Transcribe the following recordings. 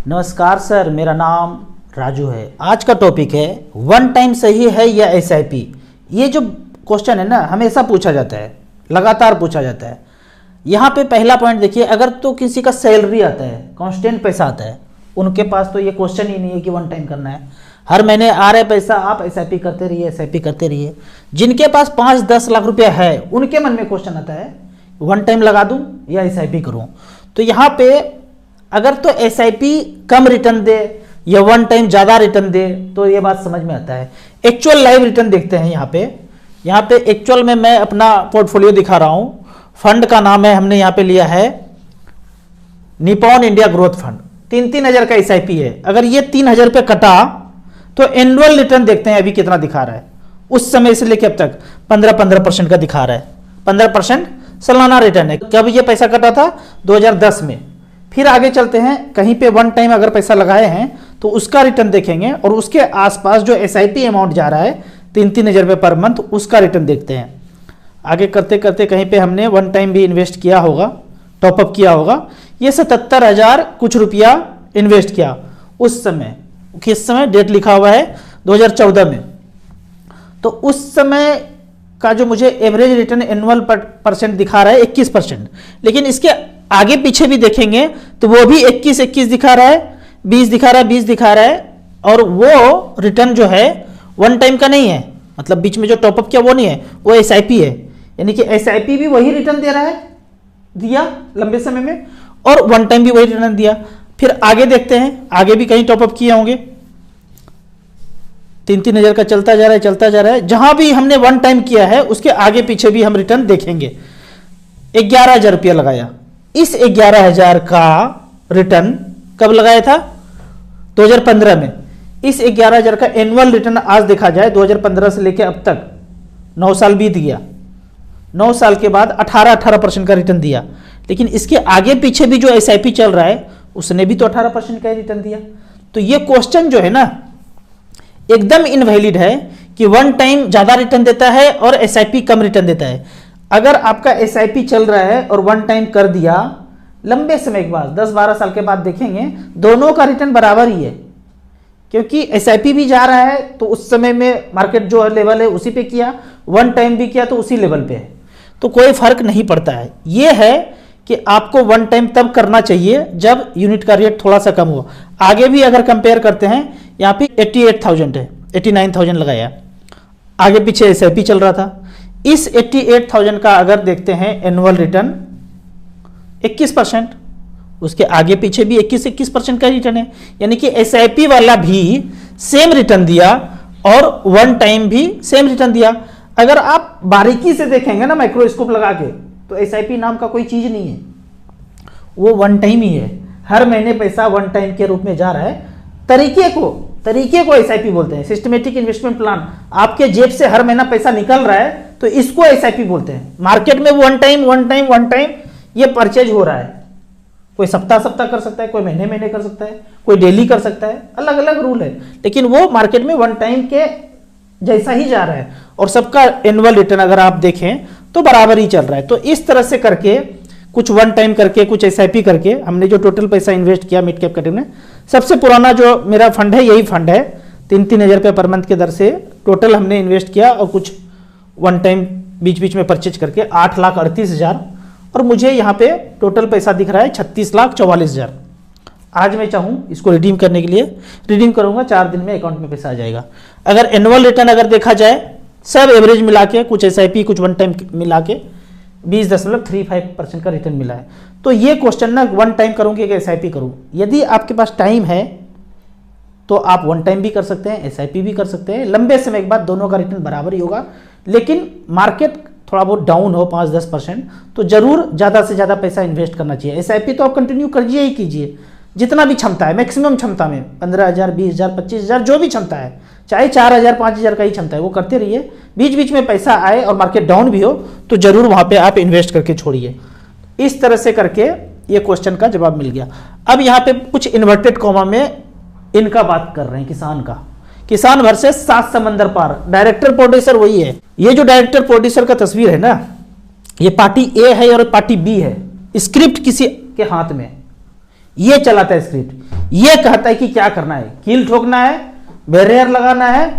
नमस्कार सर, मेरा नाम राजू है। आज का टॉपिक है वन टाइम सही है या एसआईपी। ये जो क्वेश्चन है ना, हमेशा पूछा जाता है, लगातार पूछा जाता है। यहाँ पे पहला पॉइंट देखिए, अगर तो किसी का सैलरी आता है, कांस्टेंट पैसा आता है, उनके पास तो ये क्वेश्चन ही नहीं है कि वन टाइम करना है। हर महीने आ रहा है पैसा, आप एसआईपी करते रहिए, एसआईपी करते रहिए। जिनके पास 5-10 लाख रुपया है, उनके मन में क्वेश्चन आता है वन टाइम लगा दूं या एसआईपी करूं। तो यहाँ पे अगर तो एसआईपी कम रिटर्न दे या वन टाइम ज़्यादा रिटर्न दे तो ये बात समझ में आता है। एक्चुअल लाइव रिटर्न देखते हैं। यहाँ पे एक्चुअल में मैं अपना पोर्टफोलियो दिखा रहा हूँ। फंड का नाम है, हमने यहाँ पे लिया है निपॉन इंडिया ग्रोथ फंड। 3-3 हज़ार का एसआईपी है। अगर ये 3 हज़ार रुपये कटा तो एनुअल रिटर्न देखते हैं अभी कितना दिखा रहा है। उस समय से लेकर अब तक 15% का दिखा रहा है। 15% सालाना रिटर्न है। कब ये पैसा कटा था? 2010 में। फिर आगे चलते हैं, कहीं पे वन टाइम अगर पैसा लगाए हैं तो उसका रिटर्न देखेंगे और उसके आसपास जो एसआईपी अमाउंट जा रहा है 3-3 हज़ार रुपये पर मंथ, उसका रिटर्न देखते हैं। आगे करते करते कहीं पे हमने वन टाइम भी इन्वेस्ट किया होगा, टॉपअप किया होगा। ये 77,000 कुछ रुपया इन्वेस्ट किया उस समय। किस समय? डेट लिखा हुआ है 2014 में। तो उस समय का जो मुझे एवरेज रिटर्न एनुअल परसेंट दिखा रहा है 21%। लेकिन इसके आगे पीछे भी देखेंगे तो वो भी 21 दिखा रहा है, 20 दिखा रहा है, 20 दिखा रहा है। और वो रिटर्न जो है वन टाइम का नहीं है, मतलब बीच में जो टॉपअप किया वो नहीं है, वो एसआईपी है। यानी कि एसआईपी भी वही रिटर्न दे रहा है, दिया लंबे समय में, और वन टाइम भी वही रिटर्न दिया। फिर आगे देखते हैं, आगे भी कहीं टॉपअप किए होंगे। 3-3 हज़ार का चलता जा रहा है। जहां भी हमने वन टाइम किया है उसके आगे पीछे भी हम रिटर्न देखेंगे। 11,000 रुपया लगाया। इस 11,000 का रिटर्न कब लगाया था? 2015 में। इस 11,000 का एनुअल रिटर्न आज देखा जाए 2015 से लेकर अब तक 9 साल बीत गया। 9 साल के बाद 18% का रिटर्न दिया। लेकिन इसके आगे पीछे भी जो एसआईपी चल रहा है उसने भी तो 18% का रिटर्न दिया। तो ये क्वेश्चन जो है ना, एकदम इनवैलिड है कि वन टाइम ज्यादा रिटर्न देता है और एसआईपी कम रिटर्न देता है। अगर आपका एसआईपी चल रहा है और वन टाइम कर दिया, लंबे समय के बाद 10-12 साल के बाद देखेंगे दोनों का रिटर्न बराबर ही है। क्योंकि एसआईपी भी जा रहा है तो उस समय में मार्केट जो लेवल है उसी पे किया, वन टाइम भी किया तो उसी लेवल पे है, तो कोई फर्क नहीं पड़ता है। ये है कि आपको वन टाइम तब करना चाहिए जब यूनिट का रेट थोड़ा सा कम हो। आगे भी अगर कंपेयर करते हैं, यहाँ पे 88,000 है, 89,000 लगाया, आगे पीछे एसआईपी चल रहा था। इस 88,000 का अगर देखते हैं एनुअल रिटर्न 21%, उसके आगे पीछे भी 21% का रिटर्न है। यानी कि एसआईपी वाला भी सेम रिटर्न दिया और वन टाइम भी सेम रिटर्न दिया। अगर आप बारीकी से देखेंगे ना, माइक्रोस्कोप लगा के, तो एसआईपी नाम का कोई चीज नहीं है, वो वन टाइम ही है। हर महीने पैसा वन टाइम के रूप में जा रहा है। तरीके को एसआईपी बोलते हैं, सिस्टमेटिक इन्वेस्टमेंट प्लान। आपके जेब से हर महीना पैसा निकल रहा है तो इसको एसआईपी बोलते हैं। मार्केट में वन टाइम ये परचेज हो रहा है। कोई सप्ताह कर सकता है, कोई महीने कर सकता है, कोई डेली कर सकता है, अलग अलग रूल है। लेकिन वो मार्केट में वन टाइम के जैसा ही जा रहा है और सबका एनुअल रिटर्न अगर आप देखें तो बराबर ही चल रहा है। तो इस तरह से करके, कुछ वन टाइम करके, कुछ एसआईपी करके, हमने जो टोटल पैसा इन्वेस्ट किया मिड कैप कैटेगरी में, सबसे पुराना जो मेरा फंड है यही फंड है। 3-3 हज़ार रुपये पर मंथ के दर से टोटल हमने इन्वेस्ट किया और कुछ वन टाइम बीच में परचेज करके 8,38,000। और मुझे यहाँ पे टोटल पैसा दिख रहा है 36,44,000। आज मैं चाहूँ इसको रिडीम करने के लिए रिडीम करूँगा, 4 दिन में अकाउंट में पैसा आ जाएगा। अगर एनुअल रिटर्न अगर देखा जाए, सब एवरेज मिला के, कुछ एसआईपी कुछ वन टाइम मिला के 20.35% का रिटर्न मिला है। तो ये क्वेश्चन ना, वन टाइम करूँगी कि एसआईपी करूँ। यदि आपके पास टाइम है तो आप वन टाइम भी कर सकते हैं, एसआईपी भी कर सकते हैं। लंबे समय के बाद दोनों का रिटर्न बराबर ही होगा। लेकिन मार्केट थोड़ा बहुत डाउन हो 5-10% तो जरूर ज़्यादा से ज़्यादा पैसा इन्वेस्ट करना चाहिए। एसआईपी तो आप कंटिन्यू करिए ही कीजिए, जितना भी क्षमता है, मैक्सिमम क्षमता में 15,000, 20,000, 25,000 जो भी क्षमता है, चाहे 4,000, 5,000 का ही क्षमता है, वो करते रहिए। बीच में पैसा आए और मार्केट डाउन भी हो तो जरूर वहाँ पे आप इन्वेस्ट करके छोड़िए। इस तरह से करके ये क्वेश्चन का जवाब मिल गया। अब यहाँ पे कुछ इन्वर्टेड कॉमा में इनका बात कर रहे हैं, किसान का। किसान वर्सेस 7 समंदर पार। डायरेक्टर प्रोड्यूसर वही है। ये जो डायरेक्टर प्रोड्यूसर का तस्वीर है ना, ये पार्टी ए है और पार्टी बी है। स्क्रिप्ट किसी के हाथ में, ये चलाता है स्क्रिप्ट, ये कहता है कि क्या करना है, कील ठोकना है, बैरियर लगाना है,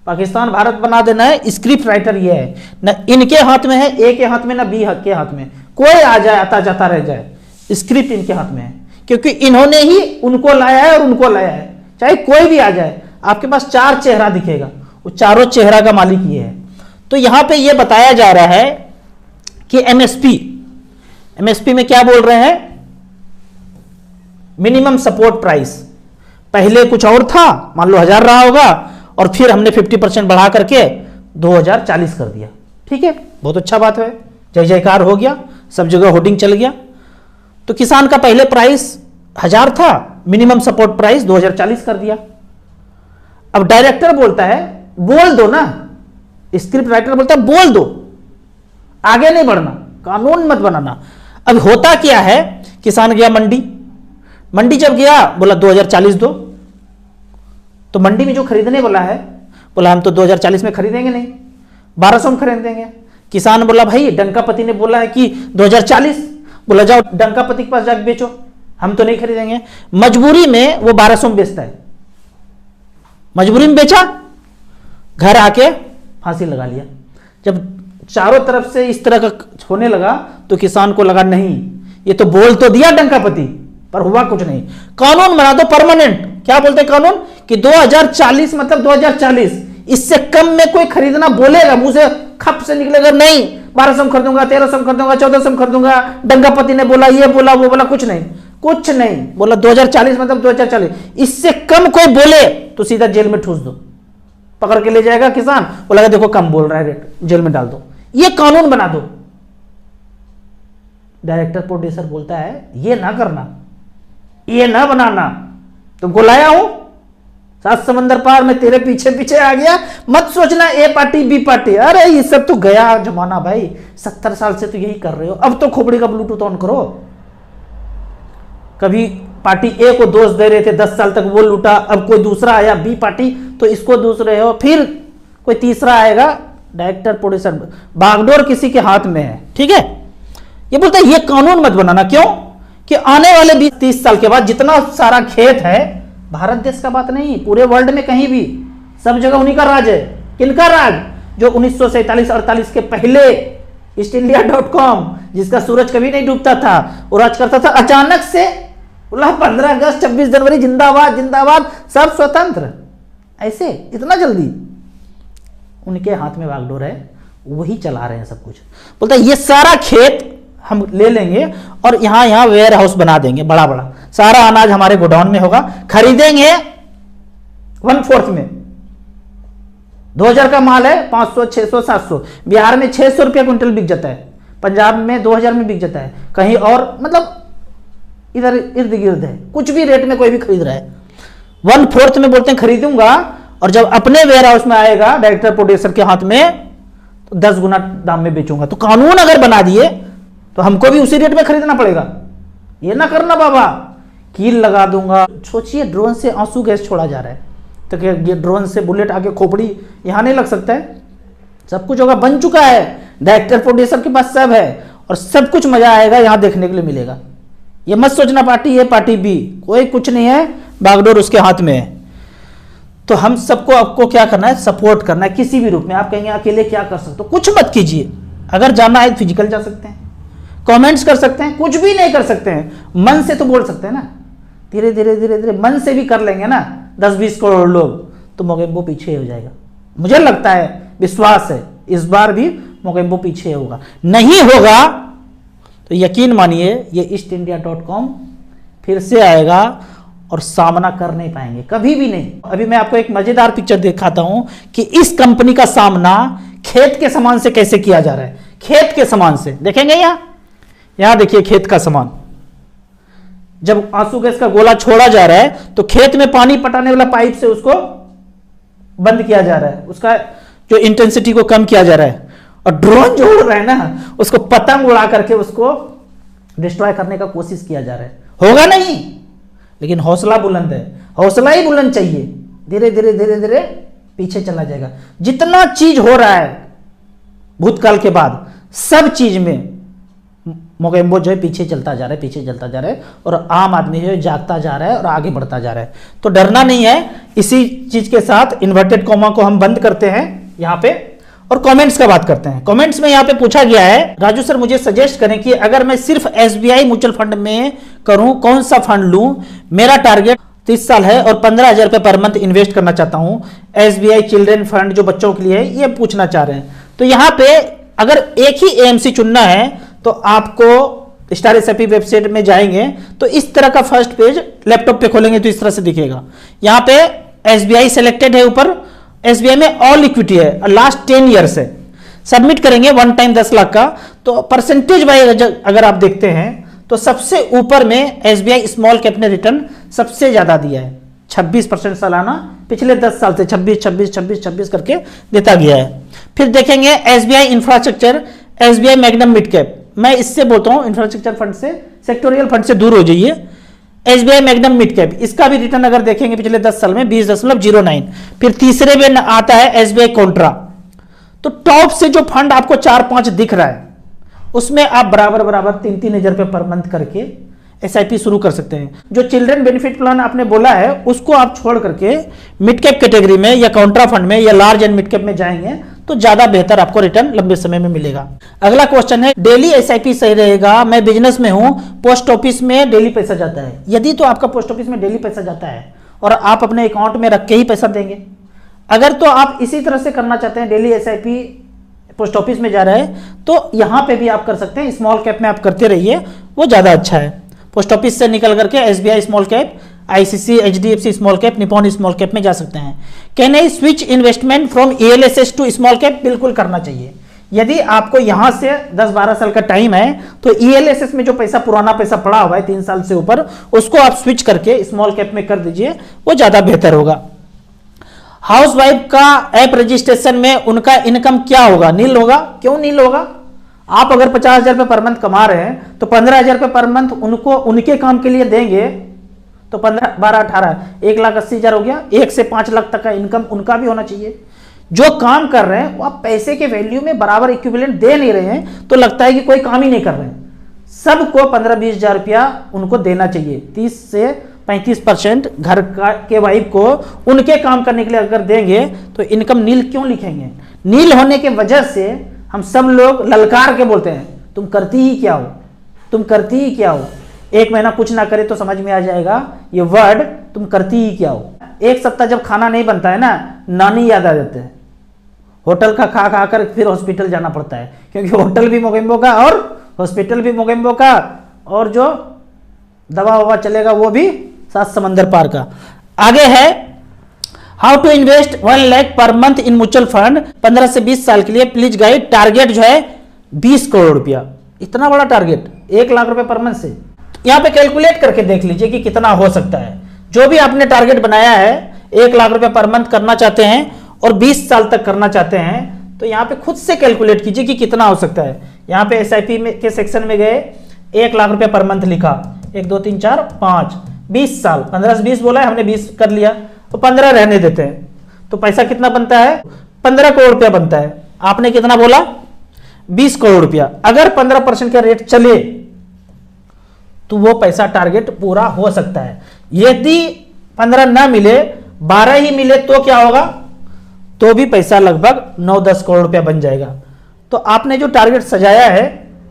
पाकिस्तान भारत बना देना है। स्क्रिप्ट राइटर ये है, न इनके हाथ में है, ए के हाथ में, ना बी के हाथ में, कोई आ जाए आता जाता रह जाए, स्क्रिप्ट इनके हाथ में है, क्योंकि इन्होंने ही उनको लाया है और उनको लाया है। चाहे कोई भी आ जाए, आपके पास 4 चेहरा दिखेगा, वो चारों चेहरा का मालिक ये है। तो यहां पे ये बताया जा रहा है कि एमएसपी में क्या बोल रहे हैं, मिनिमम सपोर्ट प्राइस। पहले कुछ और था, मान लो 1000 रहा होगा, और फिर हमने 50% बढ़ा करके 2040 कर दिया। ठीक है, बहुत अच्छा बात है, जय जयकार हो गया, सब जगह होर्डिंग चल गया। तो किसान का पहले प्राइस 1000 था, मिनिमम सपोर्ट प्राइस 2040 कर दिया। अब डायरेक्टर बोलता है बोल दो ना, स्क्रिप्ट राइटर बोलता है बोल दो, आगे नहीं बढ़ना, कानून मत बनाना। अब होता क्या है, किसान गया मंडी जब गया बोला 2040 दो, तो मंडी में जो खरीदने वाला है बोला हम तो 2040 में खरीदेंगे नहीं, 1200 में खरीदेंगे। किसान बोला भाई डंकापति ने बोला है कि 2040, बोला जाओ डंकापति के पास जाकर बेचो, हम तो नहीं खरीदेंगे। मजबूरी में वो 1200 में बेचता है, मजबूरी में बेचा, घर आके फांसी लगा लिया। जब चारों तरफ से इस तरह का होने लगा तो किसान को लगा नहीं, ये तो बोल तो दिया डंकापति, पर हुआ कुछ नहीं। कानून बना दो परमानेंट। क्या बोलते हैं कानून कि 2040 मतलब 2040, इससे कम में कोई खरीदना बोलेगा, मुंह से खप से निकलेगा नहीं, 1200 में खरीदूंगा, 1300 में खरीदूंगा, 1400 में खरीदूंगा, डंकापति ने बोला, ये बोला, वो बोला, कुछ नहीं बोला 2040 मतलब 2040, इससे कम कोई बोले तो सीधा जेल में ठूस दो, पकड़ के ले जाएगा किसान, बोला देखो कम बोल रहा है रेट, जेल में डाल दो। ये कानून बना दो। डायरेक्टर प्रोड्यूसर बोलता है ये ना करना, ये ना बनाना, तुमको लाया हूं 7 समंदर पार में, तेरे पीछे पीछे आ गया, मत सोचना ए पार्टी बी पार्टी, अरे ये सब तो गया जमाना भाई, 70 साल से तो यही कर रहे हो, अब तो खोपड़ी का ब्लूटूथ ऑन करो। कभी पार्टी ए को दोष दे रहे थे 10 साल तक, वो लूटा, अब कोई दूसरा आया बी पार्टी तो इसको दोष रहे हो, फिर कोई तीसरा आएगा। डायरेक्टर प्रोड्यूसर, बागडोर किसी के हाथ में है। ठीक है, ये बोलता है ये कानून मत बनाना। क्यों कि आने वाले 20-30 साल के बाद जितना सारा खेत है, भारत देश का बात नहीं, पूरे वर्ल्ड में कहीं भी सब जगह उन्हीं का राज है। किनका राज? जो 1947-48 के पहले ईस्ट इंडिया.com, जिसका सूरज कभी नहीं डूबता था, वो राज करता था। अचानक से 15 अगस्त 26 जनवरी जिंदाबाद जिंदाबाद, सब स्वतंत्र, ऐसे इतना जल्दी। उनके हाथ में बागडोर है, वही चला रहे हैं सब कुछ। बोलता है ये सारा खेत हम ले लेंगे और यहां वेयर हाउस बना देंगे, बड़ा बड़ा सारा अनाज हमारे गोडाउन में होगा, खरीदेंगे 1/4 में। 2000 का माल है, 500, 600, 700, बिहार में 600 रुपया क्विंटल बिक जाता है, पंजाब में 2000 में बिक जाता है, कहीं और मतलब इधर इर्द गिर्द है, कुछ भी रेट में कोई भी खरीद रहा है। 1/4 में बोलते हैं खरीदूंगा, और जब अपने वेयर हाउस में आएगा डायरेक्टर प्रोड्यूसर के हाथ में तो 10 गुना दाम में बेचूंगा। तो कानून अगर बना दिए तो हमको भी उसी रेट में खरीदना पड़ेगा। ये ना करना बाबा, कील लगा दूंगा। सोचिए ड्रोन से आंसू गैस छोड़ा जा रहा है, तो क्या ये ड्रोन से बुलेट आके खोपड़ी यहां नहीं लग सकता है? सब कुछ होगा, बन चुका है, डायरेक्टर प्रोड्यूसर के पास सब है, और सब कुछ मजा आएगा यहां देखने के लिए मिलेगा। ये मत सोचना पार्टी ए पार्टी बी, कोई कुछ नहीं है, बागडोर उसके हाथ में है। तो हम सबको आपको क्या करना है, सपोर्ट करना है किसी भी रूप में। आप कहेंगे अकेले क्या कर सकते हो, कुछ मत कीजिए। अगर जाना है फिजिकल जा सकते हैं, कमेंट्स कर सकते हैं, कुछ भी नहीं कर सकते हैं, मन से तो बोल सकते हैं ना। धीरे धीरे धीरे धीरे मन से भी कर लेंगे ना 10-20 करोड़ लोग, तो मोगेम्बो पीछे हो जाएगा। मुझे लगता है, विश्वास है, इस बार भी मोगेम्बो पीछे होगा। नहीं होगा तो यकीन मानिए ये eastindia.com फिर से आएगा और सामना कर नहीं पाएंगे, कभी भी नहीं। अभी मैं आपको एक मजेदार पिक्चर दिखाता हूं कि इस कंपनी का सामना खेत के सामान से कैसे किया जा रहा है। खेत के सामान से देखेंगे, यहां देखिए खेत का सामान। जब आंसू गैस का गोला छोड़ा जा रहा है तो खेत में पानी पटाने वाला पाइप से उसको बंद किया जा रहा है, उसका जो इंटेंसिटी को कम किया जा रहा है। और ड्रोन जो उड़ रहा है ना, उसको पतंग उड़ा करके उसको डिस्ट्रॉय करने का कोशिश किया जा रहा है। होगा नहीं, लेकिन हौसला बुलंद है, हौसला ही बुलंद चाहिए। धीरे धीरे धीरे धीरे पीछे चला जाएगा। जितना चीज हो रहा है भूतकाल के बाद, सब चीज में मोगेम्बो जो है पीछे चलता जा रहा है, पीछे चलता जा रहा है, और आम आदमी जो है जागता जा रहा है और आगे बढ़ता जा रहा है। तो डरना नहीं है। इसी चीज के साथ इन्वर्टेड कॉमा को हम बंद करते हैं यहाँ पे और कमेंट्स का बात करते हैं। कमेंट्स में यहाँ पे पूछा गया है, राजू सर मुझे सजेस्ट करें कि अगर मैं सिर्फ एसबीआई म्यूचुअल फंड में करूं, कौन सा फंड लूं? मेरा टारगेट 30 साल है और 15,000 रुपए पर मंथ इन्वेस्ट करना चाहता हूं। एसबीआई चिल्ड्रन फंड जो बच्चों के लिए है, ये पूछना चाह रहे हैं। तो यहाँ पे अगर एक ही एएमसी चुनना है तो आपको स्टार एसआईपी वेबसाइट में जाएंगे तो इस तरह का फर्स्ट पेज लैपटॉप पे खोलेंगे तो इस तरह से दिखेगा। यहाँ पे एसबीआई सिलेक्टेड है, ऊपर एसबीआई में ऑल इक्विटी है और लास्ट 10 ईयर्स है। सबमिट करेंगे वन टाइम 10 लाख का। तो परसेंटेज वाइज अगर आप देखते हैं तो सबसे ऊपर में एसबीआई स्मॉल कैप ने रिटर्न सबसे ज्यादा दिया है, 26% सालाना पिछले 10 साल से 26 26 26 26 करके देता गया है। फिर देखेंगे SBI infrastructure, SBI magnum mid cap. मैं इससे बोलता हूं इंफ्रास्ट्रक्चर फंड से, सेक्टोरियल फंड से दूर हो जाइए। एसबीआई मैग्नम मिड कैप, इसका भी रिटर्न अगर देखेंगे पिछले 10 साल में 20.09। फिर तीसरे में आता है एसबीआई कॉन्ट्रा। तो टॉप से जो फंड आपको 4-5 दिख रहा है उसमें आप बराबर 3-3 हजार रुपए पर मंथ करके एसआईपी शुरू कर सकते हैं। जो चिल्ड्रन बेनिफिट प्लान आपने बोला है उसको आप छोड़ करके मिड कैप कैटेगरी में या कॉन्ट्रा फंड में या लार्ज एंड मिड कैप में जाएंगे तो ज्यादा बेहतर आपको रिटर्न लंबे समय में मिलेगा। अगला क्वेश्चन है, डेली एसआईपी सही रहेगा? मैं बिजनेस में हूं, पोस्ट ऑफिस में डेली पैसा जाता है। यदि तो आपका पोस्ट ऑफिस में डेली पैसा जाता है और आप अपने अकाउंट में रख के ही पैसा देंगे। अगर तो आप इसी तरह से करना चाहते हैं, डेली एसआईपी पोस्ट ऑफिस में जा रहा है, तो यहां पे भी आप कर सकते हैं। स्मॉल कैप में आप करते रहिए, वो ज्यादा अच्छा है। पोस्ट ऑफिस से निकल करके SBI small cap, ICC, HDFC small cap, Nippon small cap में जा सकते हैं। Can I switch investment from ELSS to small cap? बिल्कुल करना चाहिए। यदि आपको यहां से 10-12 साल का टाइम है तो ईएलएसएस में जो पैसा, पुराना पैसा पड़ा हुआ है 3 साल से ऊपर, उसको आप स्विच करके स्मॉल कैप में कर दीजिए, वो ज्यादा बेहतर होगा। हाउसवाइफ का ऐप रजिस्ट्रेशन में उनका इनकम क्या होगा? नील होगा। क्यों नील होगा? आप अगर 50,000 रुपए पर मंथ कमा रहे हैं तो 15,000 रुपए पर मंथ उनको उनके काम के लिए देंगे तो 15, 12, 18, 1,80,000 हो गया। 1 से 5 लाख तक का इनकम उनका भी होना चाहिए। जो काम कर रहे हैं वो आप पैसे के वैल्यू में बराबर इक्विवेलेंट दे नहीं रहे हैं तो लगता है कि कोई काम ही नहीं कर रहे हैं। सबको 15-20 हजार रुपया उनको देना चाहिए। 30 से 35% घर के वाइफ को उनके काम करने के लिए अगर देंगे तो इनकम नील क्यों लिखेंगे? नील होने के वजह से हम सब लोग ललकार के बोलते हैं, तुम करती ही क्या हो, तुम करती ही क्या हो। 1 महीना कुछ ना करे तो समझ में आ जाएगा ये वर्ड, तुम करती ही क्या हो। 1 सप्ताह जब खाना नहीं बनता है ना, नानी याद आ जाते हैं। होटल का खा खा कर फिर हॉस्पिटल जाना पड़ता है, क्योंकि होटल भी मोगेम्बो का और हॉस्पिटल भी मोगेम्बो का, और जो दवा ववा चलेगा वो भी 7 समंदर पार का। आगे है how to invest 1 lakh per month in mutual fund 15 से 20 साल के लिए, प्लीज गाइड। टारगेट जो है 20 करोड़ रुपया। इतना बड़ा टारगेट 1 लाख रुपए पर मंथ से। यहां पे कैलकुलेट करके देख लीजिए कि कितना हो सकता है। जो भी आपने टारगेट बनाया है, 1 लाख रुपए पर मंथ करना चाहते हैं और 20 साल तक करना चाहते हैं, तो यहाँ पे खुद से कैलकुलेट कीजिए कि कितना हो सकता है। यहाँ पे एसआईपी के सेक्शन में गए, 1 लाख रुपए पर मंथ लिखा, 1 2 3 4 5, 20 साल, 15 से 20 बोला है, हमने 20 कर लिया तो 15 रहने देते हैं। तो पैसा कितना बनता है? 15 करोड़ रुपया बनता है। आपने कितना बोला? 20 करोड़ रुपया। अगर 15% का रेट चले तो वो पैसा टारगेट पूरा हो सकता है। यदि 15 ना मिले, 12 ही मिले तो क्या होगा? तो भी पैसा लगभग 9-10 करोड़ रुपया बन जाएगा। तो आपने जो टारगेट सजाया है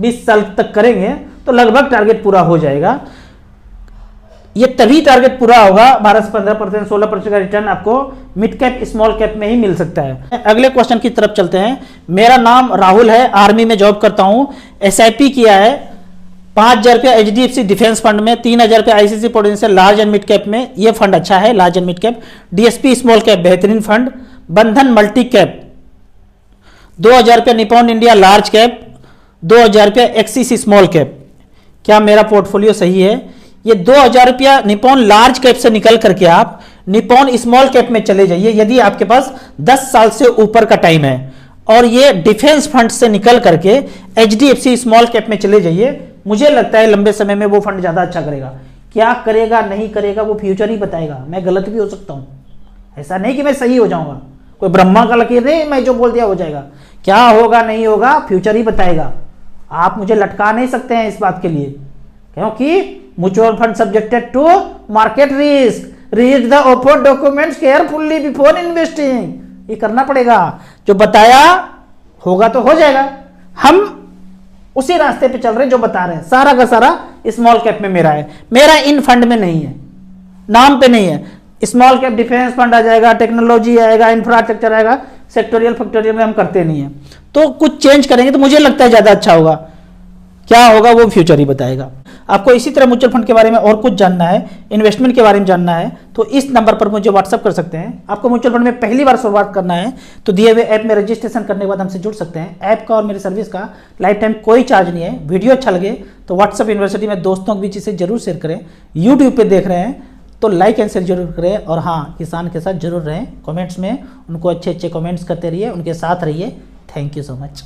20 साल तक करेंगे तो लगभग टारगेट पूरा हो जाएगा। ये तभी टारगेट पूरा होगा 12 से 15%, 16% का रिटर्न आपको मिड कैप स्मॉल कैप में ही मिल सकता है। अगले क्वेश्चन की तरफ चलते हैं। मेरा नाम राहुल है, आर्मी में जॉब करता हूं, एसआईपी किया है 5,000 रुपया एचडीएफसी डिफेंस फंड में, 3,000 रुपया ICC Prudential large and mid cap में। ये फंड अच्छा है, large and mid cap. DSP small cap बेहतरीन फंड। बंधन मल्टी कैप 2,000 रुपया, निपॉन इंडिया लार्ज कैप 2,000 रुपया, एक्सीसी स्मॉल कैप। क्या मेरा पोर्टफोलियो सही है? ये 2,000 रुपया निपॉन लार्ज कैप से निकल करके आप निपॉन स्मॉल कैप में चले जाइए यदि आपके पास 10 साल से ऊपर का टाइम है, और ये डिफेंस फंड से निकल करके एचडीएफसी स्मॉल कैप में चले जाइए। मुझे लगता है लंबे समय में वो फंड ज्यादा अच्छा करेगा। क्या करेगा नहीं करेगा वो फ्यूचर ही बताएगा। मैं गलत भी हो सकता हूं, ऐसा नहीं कि मैं सही हो जाऊंगा। कोई ब्रह्मा का लकीर नहीं, मैं जो बोल दिया हो जाएगा। क्या होगा नहीं होगा फ्यूचर ही बताएगा। आप मुझे लटका नहीं सकते हैं इस बात के लिए, क्योंकि mutual fund subjected to market risk, read the offer documents carefully before investing, ये करना पड़ेगा। जो बताया होगा तो हो जाएगा, हम उसी रास्ते पे चल रहे हैं जो बता रहे हैं। सारा का सारा स्मॉल कैप में मेरा है, मेरा इन फंड में नहीं है, नाम पे नहीं है। स्मॉल कैप डिफेंस फंड आ जाएगा, टेक्नोलॉजी आएगा, इंफ्रास्ट्रक्चर आएगा, सेक्टोरियल फैक्टोरियल में हम करते नहीं है। तो कुछ चेंज करेंगे तो मुझे लगता है ज्यादा अच्छा होगा, क्या होगा वो फ्यूचर ही बताएगा। आपको इसी तरह म्यूचुअल फंड के बारे में और कुछ जानना है, इन्वेस्टमेंट के बारे में जानना है, तो इस नंबर पर मुझे व्हाट्सअप कर सकते हैं। आपको म्यूचुअल फंड में पहली बार शुरुआत करना है तो दिए हुए ऐप में रजिस्ट्रेशन करने के बाद हमसे जुड़ सकते हैं। ऐप का और मेरी सर्विस का लाइफ टाइम कोई चार्ज नहीं है। वीडियो अच्छा लगे तो व्हाट्सअप यूनिवर्सिटी में दोस्तों के बीच इसे जरूर शेयर करें। यूट्यूब पर देख रहे हैं तो लाइक एंड शेयर जरूर करें, और हाँ, किसान के साथ जरूर रहें। कमेंट्स में उनको अच्छे अच्छे कमेंट्स करते रहिए, उनके साथ रहिए। Thank you so much.